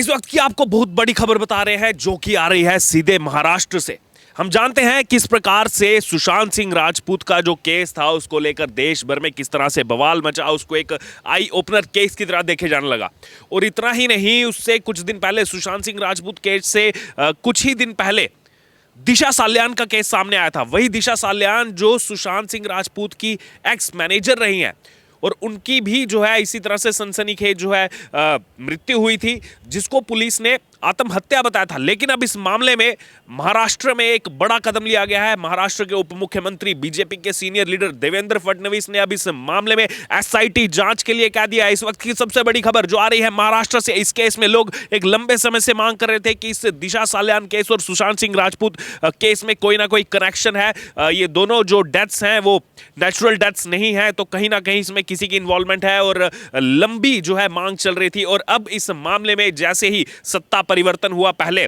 इस वक्त की आपको बहुत बड़ी खबर बता रहे हैं जो कि आ रही है सीधे महाराष्ट्र से। हम जानते हैं किस प्रकार से सुशांत सिंह राजपूत का जो केस था उसको लेकर देश भर में किस तरह से बवाल मचा, उसको एक आई ओपनर केस की तरह देखे जाने लगा। और इतना ही नहीं, उससे कुछ दिन पहले सुशांत सिंह राजपूत केस से कुछ ही दिन पहले दिशा साल्यान का केस सामने आया था। वही दिशा साल्यान जो सुशांत सिंह राजपूत की एक्स मैनेजर रही हैं और उनकी भी जो है इसी तरह से सनसनीखेज जो है मृत्यु हुई थी, जिसको पुलिस ने आत्महत्या बताया था। लेकिन अब इस मामले में महाराष्ट्र में एक बड़ा कदम लिया गया है। महाराष्ट्र के उप मुख्यमंत्री बीजेपी के सीनियर लीडर देवेंद्र फडणवीस ने अब इस मामले में एसआईटी जांच के लिए कह दिया है। इस वक्त की सबसे बड़ी खबर जो आ रही है महाराष्ट्र से, इस केस में लोग एक लंबे समय से मांग कर रहे थे कि इस दिशा साल्यान केस और सुशांत सिंह राजपूत केस में कोई ना कोई कनेक्शन है। ये दोनों जो डेथ्स हैं वो नेचुरल डेथ्स नहीं है, तो कहीं ना कहीं इसमें किसी की इन्वॉल्वमेंट है और लंबी जो है मांग चल रही थी। और अब इस मामले में जैसे ही सत्ता परिवर्तन हुआ, पहले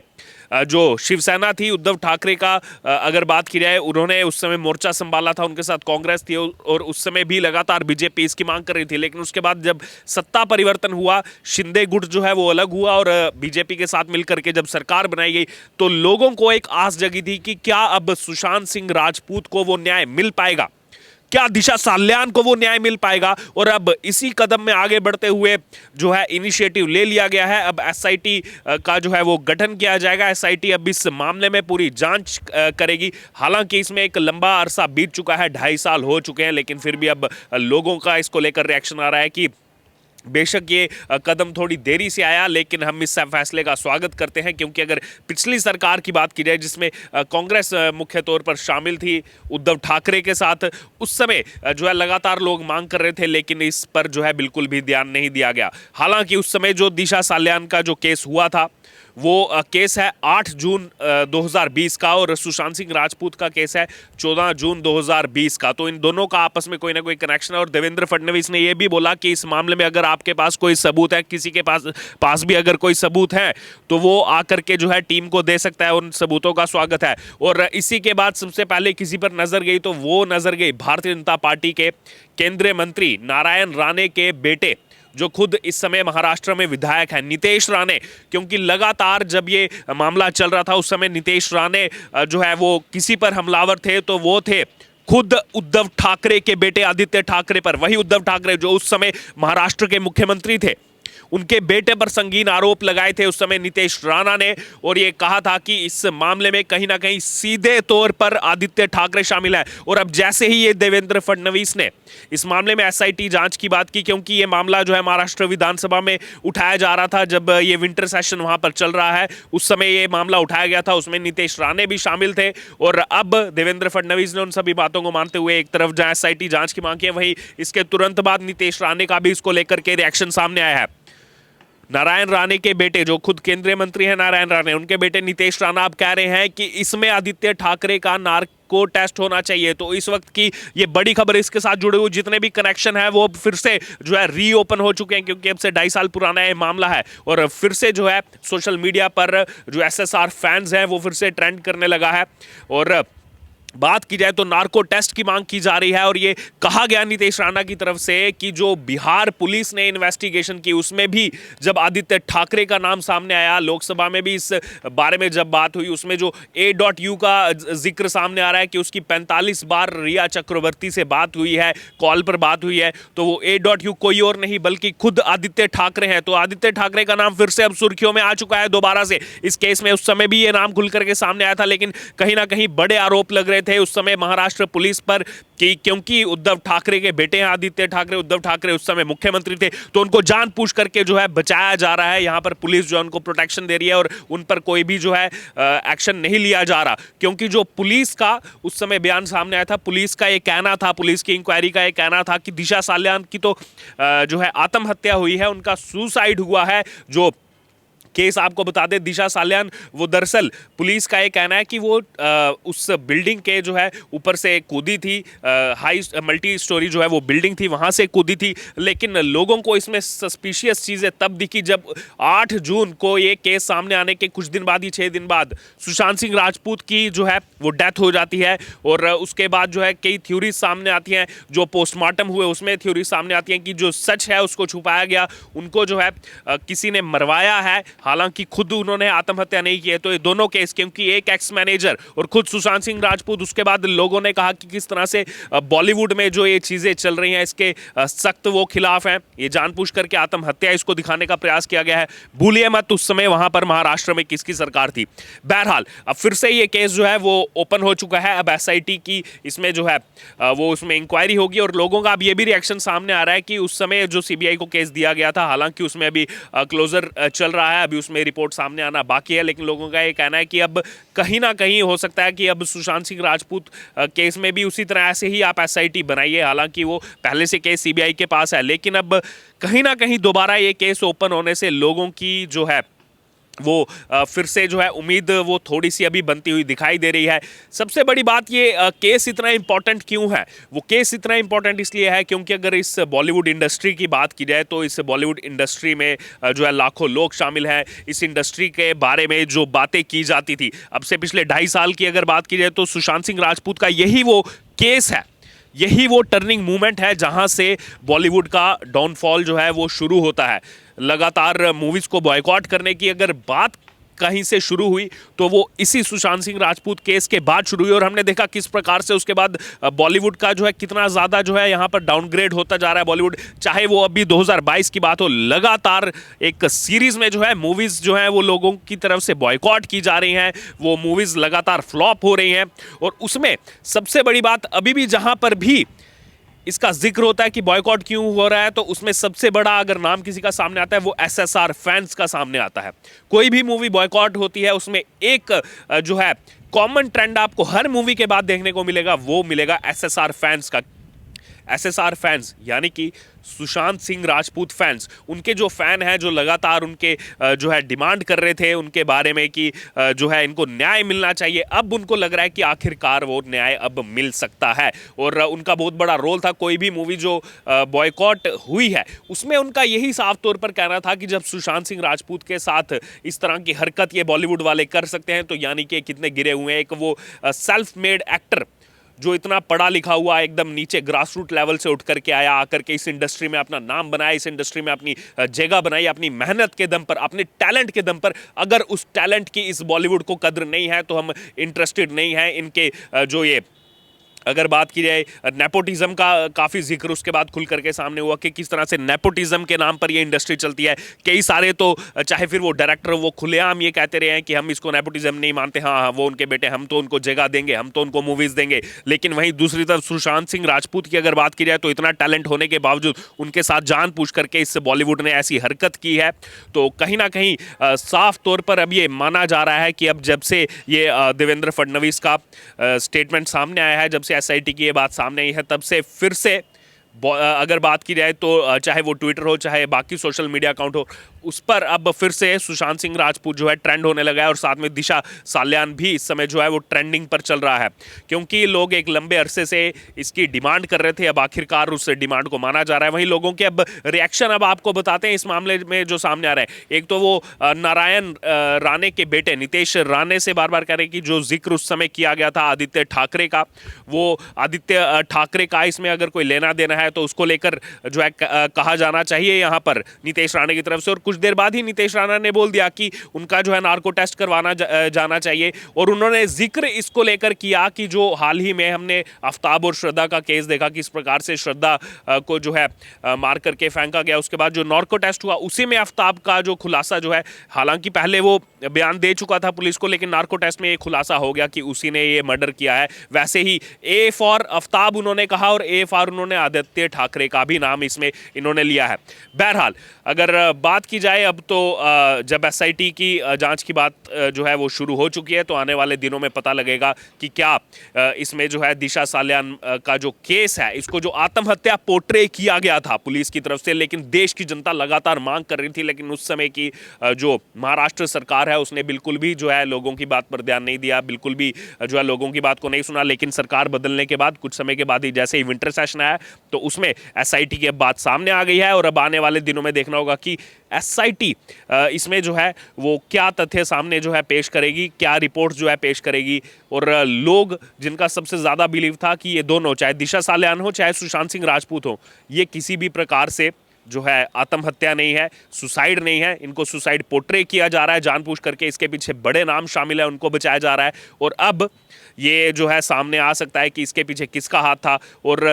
जो शिवसेना थी उद्धव ठाकरे का अगर बात की जाए, उन्होंने उस समय मोर्चा संभाला था, उनके साथ कांग्रेस थी और उस समय भी लगातार बीजेपी इसकी मांग कर रही थी। लेकिन उसके बाद जब सत्ता परिवर्तन हुआ, शिंदे गुट जो है वो अलग हुआ और बीजेपी के साथ मिलकर के जब सरकार बनाई गई, तो लोगों को एक आस जगी थी कि क्या अब सुशांत सिंह राजपूत को वो न्याय मिल पाएगा, क्या दिशा साल्यान को वो न्याय मिल पाएगा। और अब इसी कदम में आगे बढ़ते हुए जो है इनिशिएटिव ले लिया गया है। अब एसआईटी का जो है वो गठन किया जाएगा। एसआईटी अब इस मामले में पूरी जांच करेगी। हालांकि इसमें एक लंबा अरसा बीत चुका है, 2.5 साल हो चुके हैं, लेकिन फिर भी अब लोगों का इसको लेकर रिएक्शन आ रहा है कि बेशक ये कदम थोड़ी देरी से आया, लेकिन हम इस फैसले का स्वागत करते हैं। क्योंकि अगर पिछली सरकार की बात की जाए जिसमें कांग्रेस मुख्य तौर पर शामिल थी उद्धव ठाकरे के साथ, उस समय जो है लगातार लोग मांग कर रहे थे, लेकिन इस पर जो है बिल्कुल भी ध्यान नहीं दिया गया। हालांकि उस समय जो दिशा साल्यान का जो केस हुआ था वो केस है 8 जून 2020 का और सुशांत सिंह राजपूत का केस है 14 जून 2020 का। तो इन दोनों का आपस में कोई ना कोई कनेक्शन है। और देवेंद्र फडणवीस ने यह भी बोला कि इस मामले में अगर आपके पास कोई सबूत है, किसी के पास भी अगर कोई सबूत है, तो वो आकर के जो है टीम को दे सकता है, उन सबूतों का स्वागत है। और इसी के बाद सबसे पहले किसी पर नजर गई तो वो नजर गई भारतीय जनता पार्टी के केंद्रीय मंत्री नारायण राणे के बेटे, जो खुद इस समय महाराष्ट्र में विधायक है, नीतेश राणे। क्योंकि लगातार जब ये मामला चल रहा था उस समय नीतेश राणे जो है वो किसी पर हमलावर थे, तो वो थे खुद उद्धव ठाकरे के बेटे आदित्य ठाकरे पर। वही उद्धव ठाकरे जो उस समय महाराष्ट्र के मुख्यमंत्री थे, उनके बेटे पर संगीन आरोप लगाए थे उस समय नीतेश राणा ने। और ये कहा था कि इस मामले में कहीं ना कहीं सीधे तौर पर आदित्य ठाकरे शामिल है। और अब जैसे ही ये देवेंद्र फडणवीस ने इस मामले में एसआईटी जांच की बात की, क्योंकि ये मामला जो है महाराष्ट्र विधानसभा में उठाया जा रहा था, जब ये विंटर सेशन वहां पर चल रहा है उस समय ये मामला उठाया गया था, उसमें नीतेश राणे भी शामिल थे। और अब देवेंद्र फडणवीस ने उन सभी बातों को मानते हुए एक तरफ जहां एसआईटी जांच की मांग की है, वहीं इसके तुरंत बाद नीतेश राणे का भी इसको लेकर के रिएक्शन सामने आया है। नारायण राणे के बेटे जो खुद केंद्रीय मंत्री हैं नारायण राणे, उनके बेटे नीतेश राणा अब कह रहे हैं कि इसमें आदित्य ठाकरे का नार्को टेस्ट होना चाहिए। तो इस वक्त की ये बड़ी खबर, इसके साथ जुड़े हुए जितने भी कनेक्शन है वो फिर से जो है रीओपन हो चुके हैं, क्योंकि अब से 2.5 साल पुराना ये मामला है। और फिर से जो है सोशल मीडिया पर जो एसएसआर फैंस हैं वो फिर से ट्रेंड करने लगा है। और बात की जाए तो नार्को टेस्ट की मांग की जा रही है। और ये कहा गया नीतेश राणा की तरफ से कि जो बिहार पुलिस ने इन्वेस्टिगेशन की उसमें भी जब आदित्य ठाकरे का नाम सामने आया, लोकसभा में भी इस बारे में जब बात हुई, उसमें जो A.U का जिक्र सामने आ रहा है कि उसकी 45 बार रिया चक्रवर्ती से बात हुई है, कॉल पर बात हुई है, तो वो A.U कोई और नहीं बल्कि खुद आदित्य ठाकरे हैं। तो आदित्य ठाकरे का नाम फिर से अब सुर्खियों में आ चुका है दोबारा से। इस केस में उस समय भी ये नाम खुल करके सामने आया था, लेकिन कहीं ना कहीं बड़े आरोप लग रहे थे उस समय महाराष्ट्र पुलिस पर कि क्योंकि उद्धव ठाकरे के बेटे हैं आदित्य ठाकरे, उद्धव ठाकरे उस समय मुख्यमंत्री थे, तो उनको जानबूझ करके जो है बचाया जा रहा है। यहां पर पुलिस जो है उनको प्रोटेक्शन दे रही है और उन पर कोई भी जो है एक्शन नहीं लिया जा रहा। क्योंकि जो पुलिस का उस समय बयान सामने आया था, पुलिस का ये कहना था, पुलिस की इंक्वायरी का ये कहना था कि दिशा साल्यान की तो जो है आत्महत्या हुई है, उनका सुसाइड हुआ है। जो केस आपको बता दें, दिशा साल्यान वो दरअसल पुलिस का ये कहना है कि वो उस बिल्डिंग के जो है ऊपर से कूदी थी, हाई मल्टी स्टोरी जो है वो बिल्डिंग थी, वहां से कूदी थी। लेकिन लोगों को इसमें सस्पिशियस चीज़ें तब दिखी जब 8 जून को ये केस सामने आने के कुछ दिन बाद ही 6 दिन बाद सुशांत सिंह राजपूत की जो है वो डेथ हो जाती है। और उसके बाद जो है कई थ्योरीज सामने आती हैं, जो पोस्टमार्टम हुए उसमें थ्योरी सामने आती हैं कि जो सच है उसको छुपाया गया, उनको जो है किसी ने मरवाया है। हालांकि खुद उन्होंने आत्महत्या नहीं की है। तो ये दोनों केस, क्योंकि एक एक्स मैनेजर और खुद सुशांत सिंह राजपूत, उसके बाद लोगों ने कहा कि किस तरह से बॉलीवुड में जो ये चीज़ें चल रही हैं इसके सख्त वो खिलाफ हैं। ये जानबूझ करके आत्महत्या इसको दिखाने का प्रयास किया गया है। भूलिए मत उस समय वहां पर महाराष्ट्र में किसकी सरकार थी। बहरहाल अब फिर से ये केस जो है वो ओपन हो चुका है। अब एसआईटी की इसमें जो है वो उसमें इंक्वायरी होगी और लोगों का अब ये भी रिएक्शन सामने आ रहा है कि उस समय जो सीबीआई को केस दिया गया था, हालांकि उसमें अभी क्लोजर चल रहा है, अभी उसमें रिपोर्ट सामने आना बाकी है, लेकिन लोगों का ये कहना है कि अब कहीं ना कहीं हो सकता है कि अब सुशांत सिंह राजपूत केस में भी उसी तरह ऐसे ही आप एसआईटी बनाइए। हालांकि वो पहले से केस सीबीआई के पास है, लेकिन अब कहीं ना कहीं दोबारा ये केस ओपन होने से लोगों की जो है वो फिर से जो है उम्मीद वो थोड़ी सी अभी बनती हुई दिखाई दे रही है। सबसे बड़ी बात ये केस इतना इंपॉर्टेंट क्यों है? वो केस इतना इंपॉर्टेंट इसलिए है क्योंकि अगर इस बॉलीवुड इंडस्ट्री की बात की जाए तो इस बॉलीवुड इंडस्ट्री में जो है लाखों लोग शामिल हैं। इस इंडस्ट्री के बारे में जो बातें की जाती थी अब से पिछले 2.5 साल की अगर बात की जाए तो सुशांत सिंह राजपूत का यही वो केस है, यही वो टर्निंग मूवमेंट है जहां से बॉलीवुड का डाउनफॉल जो है वो शुरू होता है। लगातार मूवीज को बॉयकॉट करने की अगर बात कहीं से शुरू हुई तो वो इसी सुशांत सिंह राजपूत केस के बाद शुरू हुई और हमने देखा किस प्रकार से उसके बाद बॉलीवुड का जो है कितना ज़्यादा जो है यहाँ पर डाउनग्रेड होता जा रहा है बॉलीवुड। चाहे वो अभी 2022 की बात हो, लगातार एक सीरीज में जो है मूवीज़ जो है वो लोगों की तरफ से बॉयकॉट की जा रही हैं, वो मूवीज़ लगातार फ्लॉप हो रही हैं। और उसमें सबसे बड़ी बात अभी भी जहाँ पर भी इसका जिक्र होता है कि बॉयकॉट क्यों हो रहा है, तो उसमें सबसे बड़ा अगर नाम किसी का सामने आता है वो एसएसआर फैंस का सामने आता है। कोई भी मूवी बॉयकॉट होती है उसमें एक जो है कॉमन ट्रेंड आपको हर मूवी के बाद देखने को मिलेगा, वो मिलेगा एसएसआर फैंस का। एसएसआर फैंस यानी कि सुशांत सिंह राजपूत फैंस, उनके जो फैन हैं जो लगातार उनके जो है डिमांड कर रहे थे उनके बारे में कि जो है इनको न्याय मिलना चाहिए, अब उनको लग रहा है कि आखिरकार वो न्याय अब मिल सकता है। और उनका बहुत बड़ा रोल था, कोई भी मूवी जो बॉयकॉट हुई है उसमें उनका यही साफ तौर पर कहना था कि जब सुशांत सिंह राजपूत के साथ इस तरह की हरकत ये बॉलीवुड वाले कर सकते हैं तो यानी कि कितने गिरे हुए हैं। एक वो सेल्फ मेड एक्टर जो इतना पढ़ा लिखा हुआ एकदम नीचे ग्रास रूट लेवल से उठ करके आया, आकर के इस इंडस्ट्री में अपना नाम बनाया, इस इंडस्ट्री में अपनी जगह बनाई, अपनी मेहनत के दम पर, अपने टैलेंट के दम पर। अगर उस टैलेंट की इस बॉलीवुड को कद्र नहीं है तो हम इंटरेस्टेड नहीं हैं इनके जो ये अगर बात की जाए नेपोटिज्म का काफ़ी जिक्र उसके बाद खुल करके सामने हुआ कि किस तरह से नेपोटिज्म के नाम पर ये इंडस्ट्री चलती है। कई सारे तो चाहे फिर वो डायरेक्टर वो खुलेआम ये कहते रहे हैं कि हम इसको नेपोटिज्म नहीं मानते, हाँ वो उनके बेटे, हम तो उनको जगह देंगे, हम तो उनको मूवीज़ देंगे। लेकिन वहीं दूसरी तरफ सुशांत सिंह राजपूत की अगर बात की जाए तो इतना टैलेंट होने के बावजूद उनके साथ जान पूछ करके इस बॉलीवुड ने ऐसी हरकत की है। तो कहीं ना कहीं साफ तौर पर अब ये माना जा रहा है कि अब जब से ये देवेंद्र फडणवीस का स्टेटमेंट सामने आया है, जब से एसआईटी की ये बात सामने आई है, तब से फिर से अगर बात की जाए तो चाहे वो ट्विटर हो चाहे बाकी सोशल मीडिया अकाउंट हो, उस पर अब फिर से सुशांत सिंह राजपूत जो है ट्रेंड होने लगा है। और साथ में दिशा साल्यान भी इस समय जो है वो ट्रेंडिंग पर चल रहा है, क्योंकि लोग एक लंबे अरसे से इसकी डिमांड कर रहे थे, अब आखिरकार उस डिमांड को माना जा रहा है। वहीं लोगों के अब रिएक्शन अब आपको बताते हैं इस मामले में जो सामने आ रहा है। एक तो वो नारायण राणे के बेटे नितेश राणे से बार बार कह रहे हैं कि जो जिक्र उस समय किया गया था आदित्य ठाकरे का, वो आदित्य ठाकरे का इसमें अगर कोई लेना देना है तो उसको लेकर जो है कहा जाना चाहिए यहाँ पर नितेश राणे की तरफ से। और कुछ देर बाद ही नितेश राणा ने बोल दिया कि उनका जो है नार्को टेस्ट करवाना जाना चाहिए। और उन्होंने जिक्र इसको लेकर किया कि जो हाल ही में हमने आफ्ताब और श्रद्धा का केस देखा, किस प्रकार से श्रद्धा को जो है मार करके फेंका गया, उसके बाद जो नार्को टेस्ट हुआ उसी में आफ्ताब का जो खुलासा जो है, हालांकि पहले वो बयान दे चुका था पुलिस को, लेकिन नार्को टेस्ट में ये खुलासा हो गया कि उसी ने ये मर्डर किया है। वैसे ही ए फॉर आफ्ताब उन्होंने कहा और ए फॉर उन्होंने आदित्य ठाकरे का भी नाम इसमें इन्होंने लिया है। बहरहाल अगर बात की जाए अब तो जब एसआईटी की जांच की बात जो है वो शुरू हो चुकी है, तो आने वाले दिनों में पता लगेगा कि क्या इसमें जो है दिशा साल्यान का जो केस है, इसको जो आत्महत्या पोर्ट्रे किया गया था पुलिस की तरफ से, लेकिन देश की जनता लगातार मांग कर रही थी, लेकिन उस समय की जो महाराष्ट्र सरकार है उसने बिल्कुल भी जो है लोगों की बात पर ध्यान नहीं दिया, बिल्कुल भी जो है लोगों की बात को नहीं सुना। लेकिन सरकार बदलने के बाद कुछ समय के बाद ही जैसे ही विंटर सेशन आया तो उसमें एसआईटी की अब बात सामने आ गई है। और अब आने वाले दिनों में देखना होगा कि एसआईटी इसमें जो है वो क्या तथ्य सामने जो है पेश करेगी, क्या रिपोर्ट जो है पेश करेगी। और लोग जिनका सबसे ज़्यादा बिलीव था कि ये दोनों, चाहे दिशा साल्यान हो चाहे सुशांत सिंह राजपूत हो, ये किसी भी प्रकार से जो है आत्महत्या नहीं है, सुसाइड नहीं है, इनको सुसाइड पोर्ट्रे किया जा रहा है जानबूझ करके, इसके पीछे बड़े नाम शामिल है, उनको बचाया जा रहा है। और अब ये जो है सामने आ सकता है कि इसके पीछे किसका हाथ था। और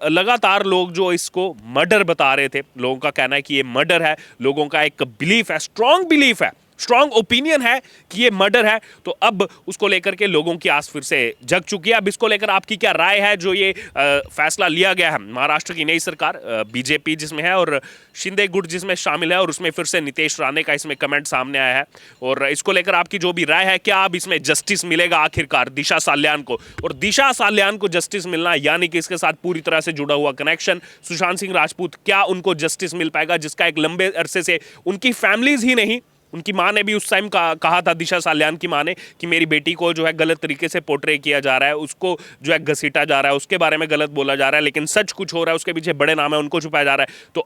लगातार लोग जो इसको मर्डर बता रहे थे, लोगों का कहना है कि ये मर्डर है, लोगों का एक बिलीफ है, स्ट्रांग बिलीफ है, स्ट्रांग ओपिनियन है कि ये मर्डर है। तो अब उसको लेकर के लोगों की आस फिर से जग चुकी है। अब इसको लेकर आपकी क्या राय है, जो ये फैसला लिया गया है, महाराष्ट्र की नई सरकार बीजेपी जिसमें है और शिंदे गुट जिसमें शामिल है, और उसमें फिर से नीतीश राणे का इसमें कमेंट सामने आया है। और इसको लेकर आपकी जो भी राय है, क्या अब इसमें जस्टिस मिलेगा आखिरकार दिशा साल्यान को? और दिशा साल्यान को जस्टिस मिलना यानी कि इसके साथ पूरी तरह से जुड़ा हुआ कनेक्शन सुशांत सिंह राजपूत, क्या उनको जस्टिस मिल पाएगा, जिसका एक लंबे अरसे से उनकी फैमिलीज ही नहीं, उनकी माँ ने भी उस टाइम कहा था, दिशा साल्यान की माँ ने, कि मेरी बेटी को जो है गलत तरीके से पोर्ट्रे किया जा रहा है, उसको जो है घसीटा जा रहा है, उसके बारे में गलत बोला जा रहा है, लेकिन सच कुछ हो रहा है, उसके पीछे बड़े नाम है, उनको छुपाया जा रहा है। तो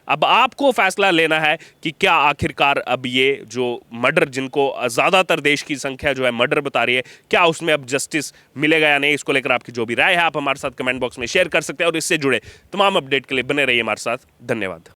अब आपको फैसला लेना है कि क्या आखिरकार अब ये जो मर्डर, जिनको ज़्यादातर देश की संख्या जो है मर्डर बता रही है, क्या उसमें अब जस्टिस मिलेगा या नहीं? इसको लेकर आपकी जो भी राय है आप हमारे साथ कमेंट बॉक्स में शेयर कर सकते हैं, और इससे जुड़े तमाम अपडेट के लिए बने रहिए हमारे साथ। धन्यवाद।